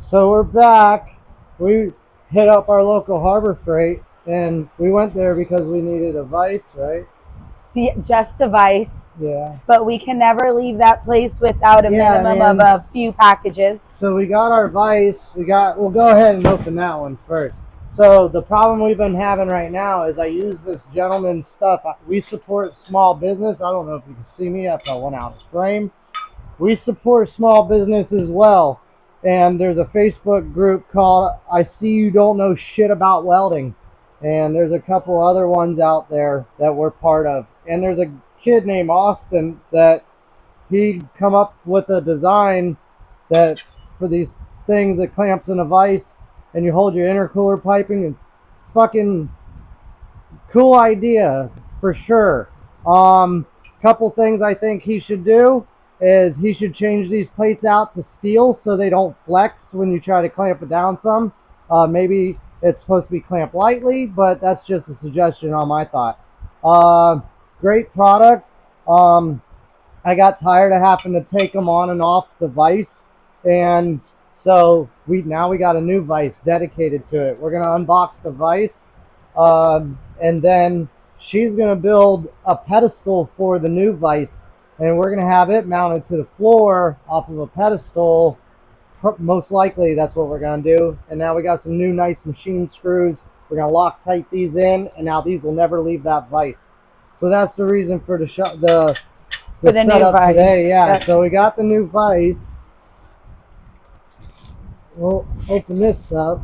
So we're back. We hit up our local Harbor Freight, and we went there because we needed a vise, right? Just a vice, Yeah. but we can never leave that place without a Yeah, minimum man. of a few packages. So we got our vise. We'll go ahead and open that one first. So the problem we've been having right now is I use this gentleman's stuff. We support small business. I don't know if you can see me after I went out of frame. We support small business as well. And there's a Facebook group called I See You Don't Know Shit About Welding. And there's a couple other ones out there that we're part of. And there's a kid named Austin that he come up with a design that for these things that clamps in a vise and you hold your intercooler piping, and fucking cool idea for sure. Couple things I think he should do is he should change these plates out to steel so they don't flex when you try to clamp it down some. Maybe it's supposed to be clamped lightly, but that's just a suggestion on my thought. Great product. I got tired of having to take them on and off the vise, and so we got a new vise dedicated to it. We're gonna unbox the vise, and then she's gonna build a pedestal for the new vise, and we're gonna have it mounted to the floor off of a pedestal. Most likely that's what we're gonna do. And now we got some new nice machine screws. We're gonna Loctite these in, and now these will never leave that vise. So that's the reason for the setup today. Yeah, so we got the new vise. We'll open this up.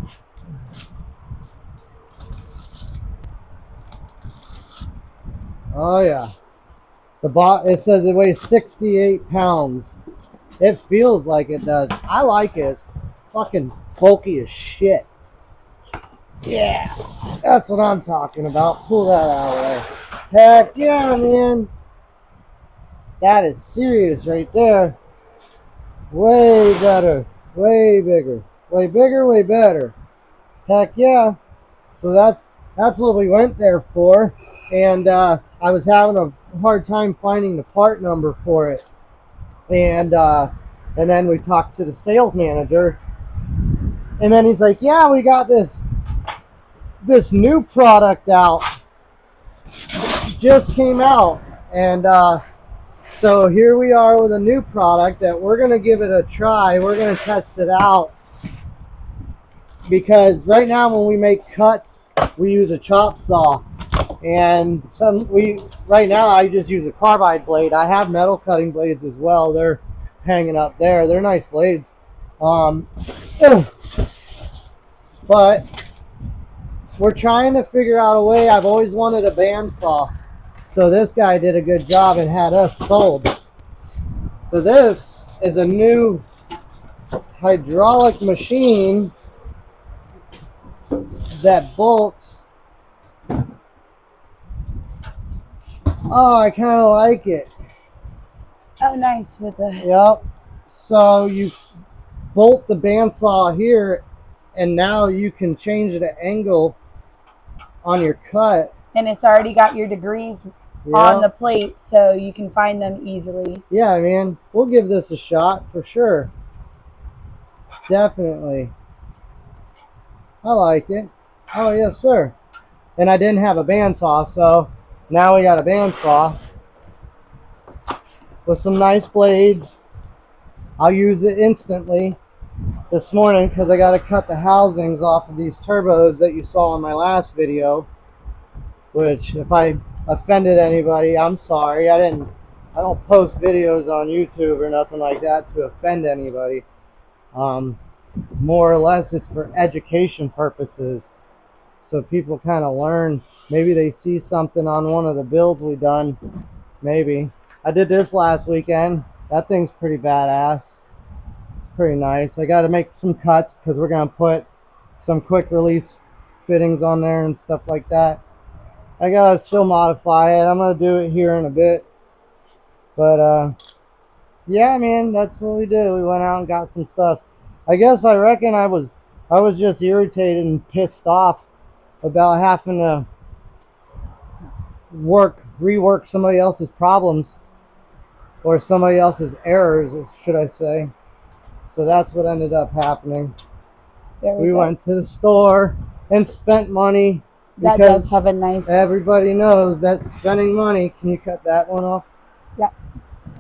Oh yeah, it says it weighs 68 pounds. It feels like it does. I like it. It's fucking bulky as shit. Yeah, that's what I'm talking about. Pull that out of there. Heck yeah, man. That is serious right there. Way better. Way bigger. Way bigger, way better. Heck yeah. So that's what we went there for. And I was having a hard time finding the part number for it. And then we talked to the sales manager. And then he's like, yeah, we got this new product out. Just came out. And so here we are with a new product that we're going to give it a try. We're going to test it out. Because right now when we make cuts, we use a chop saw. And right now I just use a carbide blade. I have metal cutting blades as well. They're hanging up there. They're nice blades. But we're trying to figure out a way. I've always wanted a bandsaw. So this guy did a good job and had us sold. So this is a new hydraulic machine that bolts. Oh, I kind of like it. Oh, nice with the. Yep. So you bolt the bandsaw here, and now you can change the angle on your cut. And it's already got your degrees on the plate, so you can find them easily. Yeah, man. We'll give this a shot for sure. Definitely. I like it. Oh, yes, sir. And I didn't have a bandsaw, so now we got a bandsaw with some nice blades. I'll use it instantly this morning because I got to cut the housings off of these turbos that you saw in my last video. Which, if I offended anybody, I'm sorry. I don't post videos on YouTube or nothing like that to offend anybody. More or less, it's for education purposes. So people kind of learn. Maybe they see something on one of the builds we done. Maybe. I did this last weekend. That thing's pretty badass. It's pretty nice. I got to make some cuts because we're going to put some quick release fittings on there and stuff like that. I got to still modify it. I'm going to do it here in a bit. But, yeah, man, that's what we did. We went out and got some stuff. I reckon I was just irritated and pissed off about having to rework somebody else's problems or somebody else's errors, should I say. So that's what ended up happening. Very we good. went to the store and spent money. That Because does have a nice. everybody knows that spending money. Can you cut that one off? Yeah.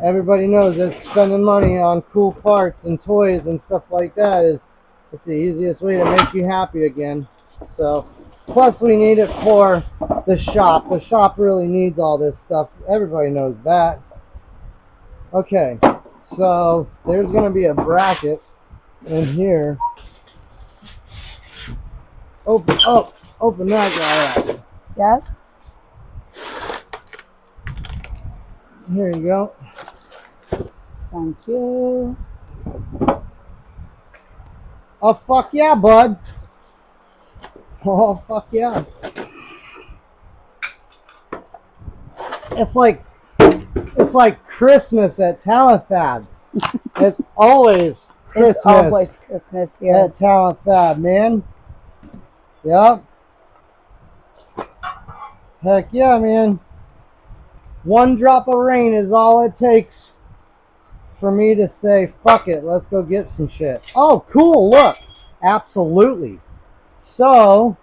Everybody knows that spending money on cool parts and toys and stuff like that is it's the easiest way to make you happy again. So, plus we need it for the shop. The shop really needs all this stuff. Everybody knows that. Okay, so there's going to be a bracket in here. Open that guy up. Yep. Here you go. Thank you. Oh, fuck yeah, bud. Oh, fuck yeah. It's like Christmas at Talent Fab. It's always Christmas. It's always Christmas here. At Talent Fab, man. Yep. Heck yeah, man. One drop of rain is all it takes for me to say, fuck it, let's go get some shit. Oh, cool, look. Absolutely. So,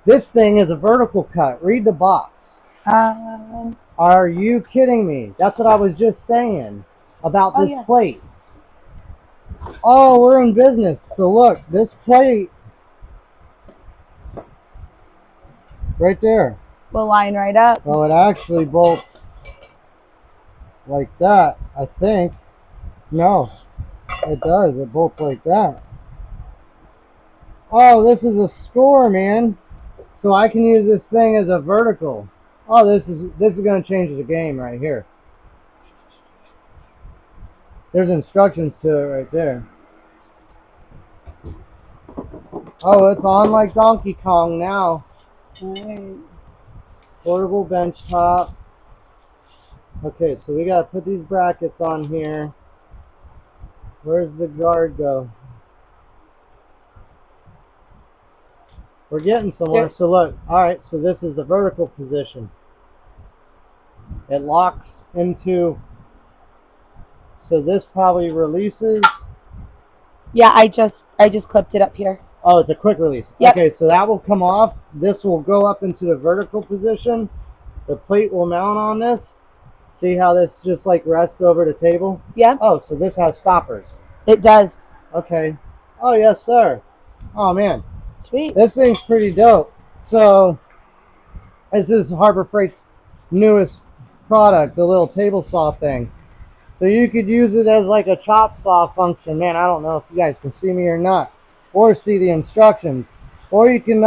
this thing is a vertical cut. Read the box. Are you kidding me? That's what I was just saying about this plate. Oh, we're in business. So look, this plate right there. Will line right up. Well, it actually bolts like that, I think. No, it does. It bolts like that. Oh, this is a score, man. So I can use this thing as a vertical. Oh, this is going to change the game right here. There's instructions to it right there. Oh, it's on like Donkey Kong now. Right. Portable bench top. Okay, so we got to put these brackets on here. Where's the guard go? We're getting somewhere. There. So look, all right, so this is the vertical position. It locks into, so this probably releases. Yeah, I just clipped it up here. Oh, it's a quick release. Yep. Okay, so that will come off. This will go up into the vertical position. The plate will mount on this. See how this just like rests over the table? Yeah. Oh, so this has stoppers. It does. Okay. Oh, yes, sir. Oh, man. Sweet. This thing's pretty dope. So, this is Harbor Freight's newest product, the little table saw thing. So you could use it as like a chop saw function. Man, I don't know if you guys can see me or not, or see the instructions. Or you can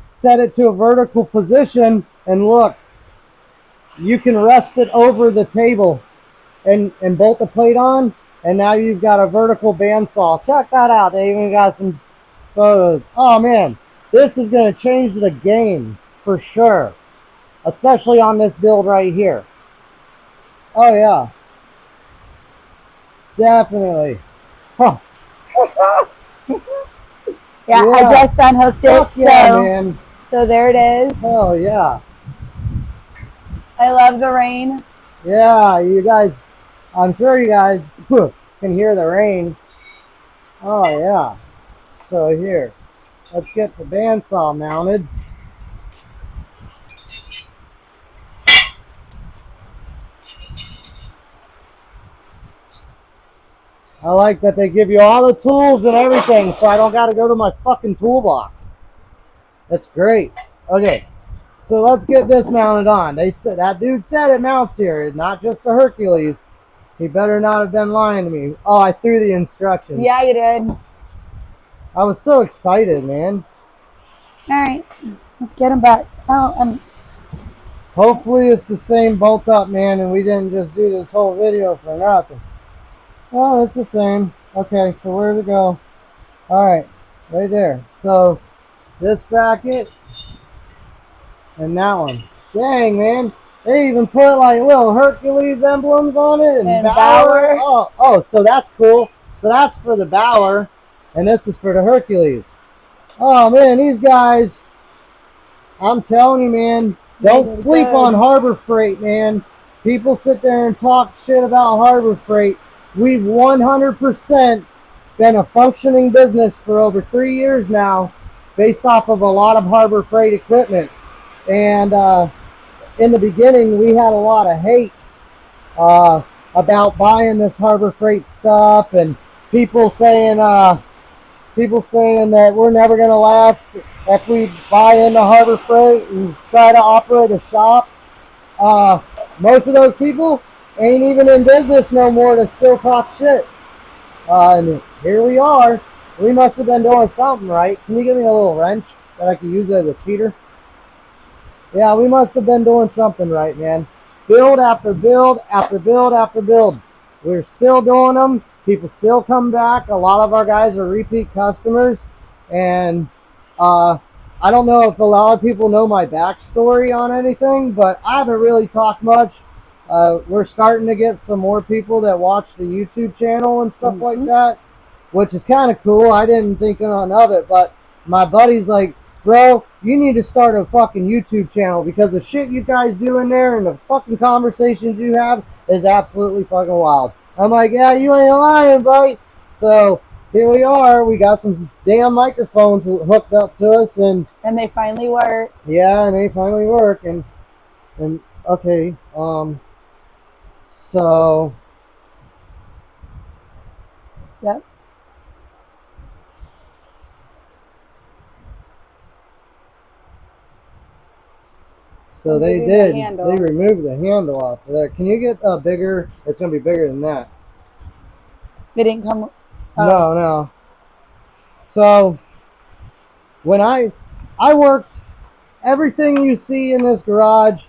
set it to a vertical position and look, you can rest it over the table and bolt the plate on, and now you've got a vertical bandsaw. Check that out. They even got some photos. Oh man, this is going to change the game for sure, especially on this build right here. Oh yeah, definitely. Huh. Yeah, I just unhooked it. Fuck yeah, man. So there it is. Oh yeah. I love the rain. Yeah, you guys, I'm sure you guys can hear the rain. Oh yeah. So here, let's get the bandsaw mounted. I like that they give you all the tools and everything, so I don't got to go to my fucking toolbox. That's great. Okay, so let's get this mounted on. They said that dude said it mounts here, not just a Hercules. He better not have been lying to me. Oh, I threw the instructions. Yeah, you did. I was so excited, man. All right, let's get him back. Oh, Hopefully it's the same bolt up, man, and we didn't just do this whole video for nothing. Oh, it's the same. Okay, so where to go? All right, right there. So this bracket and that one. Dang, man. They even put like little Hercules emblems on it and Bauer. Oh, so that's cool. So that's for the Bauer, and this is for the Hercules. Oh man, these guys, I'm telling you, man, don't sleep on Harbor Freight, man. People sit there and talk shit about Harbor Freight. We've 100% been a functioning business for over 3 years now, based off of a lot of Harbor Freight equipment. And in the beginning, we had a lot of hate about buying this Harbor Freight stuff, and people saying that we're never going to last if we buy into Harbor Freight and try to operate a shop. Most of those people ain't even in business no more to still talk shit. And here we are. We must have been doing something right. Can you give me a little wrench that I could use as a cheater? Yeah, we must have been doing something right, man. Build after build after build after build. We're still doing them. People still come back. A lot of our guys are repeat customers. And I don't know if a lot of people know my backstory on anything, but I haven't really talked much. We're starting to get some more people that watch the YouTube channel and stuff like that, which is kind of cool. I didn't think none of it, but my buddy's like, bro, you need to start a fucking YouTube channel because the shit you guys do in there and the fucking conversations you have is absolutely fucking wild. I'm like, yeah, you ain't lying, buddy. So here we are. We got some damn microphones hooked up to us, and they finally work. Yeah, and they finally work. And okay, so yep. So they did. They removed the handle off of there. Can you get bigger? It's gonna be bigger than that. They didn't come. No. So when I worked, everything you see in this garage,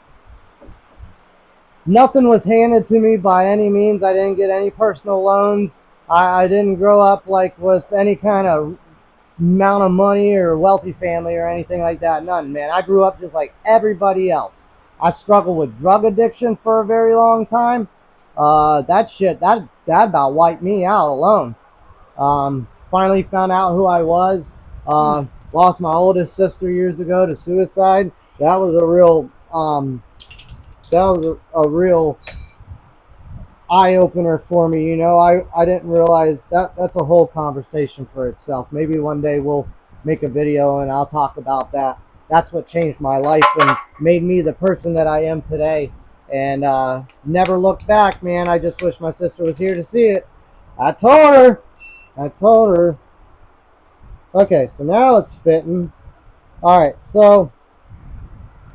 nothing was handed to me by any means. I didn't get any personal loans. I didn't grow up like with any kind of amount of money or wealthy family or anything like that. None, man. I grew up just like everybody else. I struggled with drug addiction for a very long time. That about wiped me out alone. Finally found out who I was. Lost my oldest sister years ago to suicide. That was a real eye-opener for me. You know, I didn't realize that's a whole conversation for itself. Maybe one day we'll make a video and I'll talk about that. That's what changed my life and made me the person that I am today. And never looked back, man. I just wish my sister was here to see it. I told her. Okay, so now it's fitting. All right, so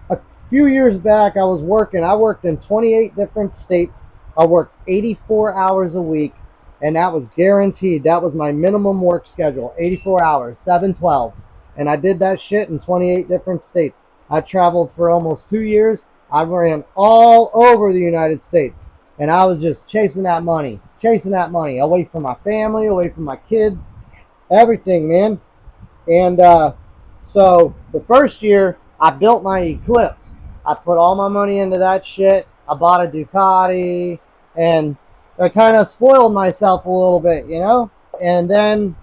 a few years back I worked in 28 different states. I worked 84 hours a week, and that was guaranteed. That was my minimum work schedule, 84 hours, 7/12s. And I did that shit in 28 different states. I traveled for almost 2 years. I ran all over the United States, and I was just chasing that money, away from my family, away from my kid, everything, man. And so the first year, I built my Eclipse. I put all my money into that shit. I bought a Ducati, and I kind of spoiled myself a little bit, you know. And then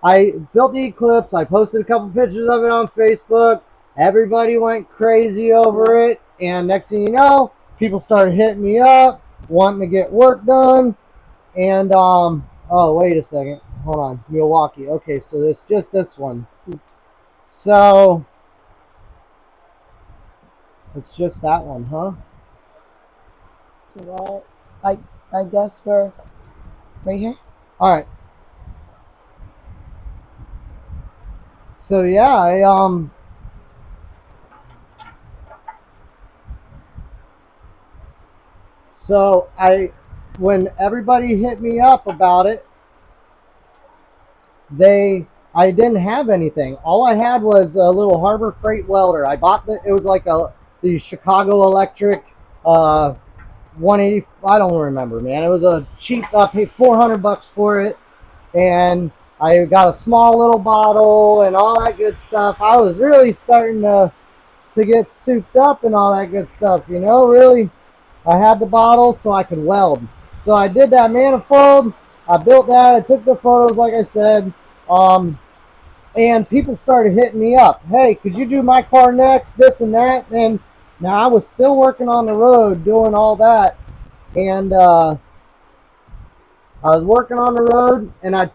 I built the Eclipse. I posted a couple pictures of it on Facebook. Everybody went crazy over it, and next thing you know, people started hitting me up, wanting to get work done. And oh, wait a second, hold on, Milwaukee. Okay, so it's just this one. So it's just that one, huh? Well, I guess we're right here. All right. So yeah, when everybody hit me up about it, I didn't have anything. All I had was a little Harbor Freight welder. I bought it was like the Chicago Electric 180. I don't remember, man. It was a cheap. I paid $400 for it, and I got a small little bottle and all that good stuff. I was really starting to get souped up and all that good stuff, you know. Really, I had the bottle so I could weld. So I did that manifold. I built that. I took the photos, like I said. And people started hitting me up. Hey, could you do my car next? This and that. And now I was still working on the road doing all that. And I was working on the road, and I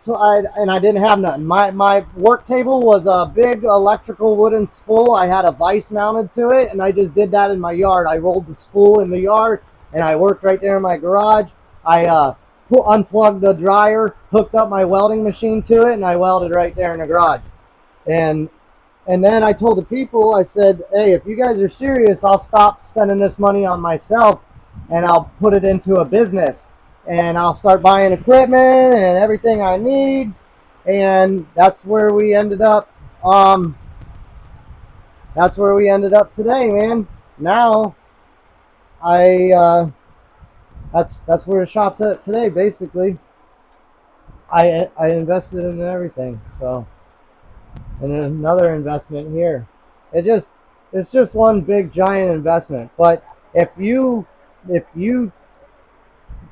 didn't have nothing. My work table was a big electrical wooden spool. I had a vise mounted to it, and I just did that in my yard. I rolled the spool in the yard, and I worked right there in my garage. I unplugged the dryer, hooked up my welding machine to it, and I welded right there in the garage. And and then I told the people, I said, hey, if you guys are serious, I'll stop spending this money on myself and I'll put it into a business. And I'll start buying equipment and everything I need. And that's where we ended up. That's where we ended up today, man. Now, that's where the shop's at today, basically. I invested in everything, so. And then another investment here. It just it's just one big giant investment. But if you if you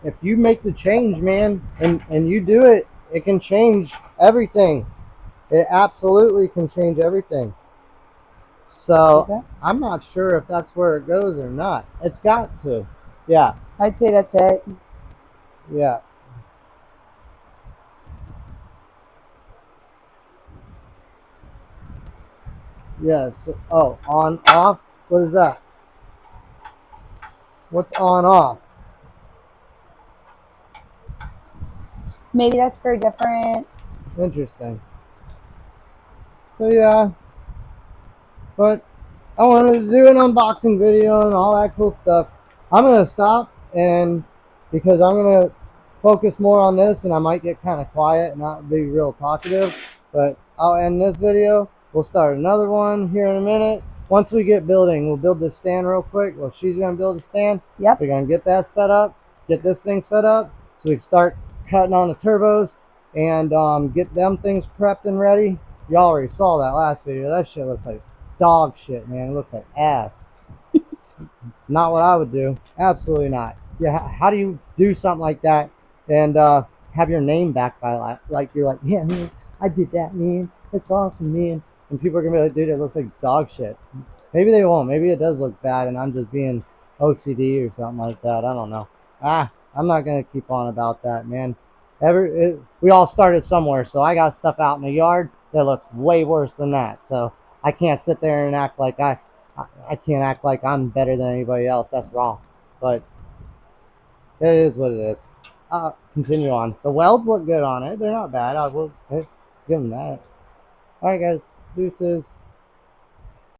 if you make the change, man, and you do it, it can change everything. It absolutely can change everything. So Okay. I'm not sure if that's where it goes or not. It's got to. Yeah, I'd say that's it. yeah. Yes. Oh, on off. What is that? What's on off? Maybe that's for a different. Interesting. So yeah, but I wanted to do an unboxing video and all that cool stuff. I'm gonna stop and because I'm gonna focus more on this and I might get kind of quiet and not be real talkative. But I'll end this video. We'll start another one here in a minute. Once we get building, we'll build this stand real quick. Well, she's gonna build a stand. Yep. We're gonna get that set up, get this thing set up, so we can start cutting on the turbos and get them things prepped and ready. You already saw that last video. That shit looks like dog shit, man. It looks like ass. Not what I would do. Absolutely not. Yeah, how do you do something like that and have your name backed by like you're like, yeah, man, I did that, man. It's awesome, man. And people are gonna be like, dude, it looks like dog shit. Maybe they won't. Maybe it does look bad, and I'm just being OCD or something like that. I don't know. I'm not gonna keep on about that, man. We all started somewhere, so I got stuff out in the yard that looks way worse than that. So I can't sit there and act like I can't act like I'm better than anybody else. That's wrong. But it is what it is. Continue on. The welds look good on it. They're not bad. I will give them that. All right, guys. Deuces.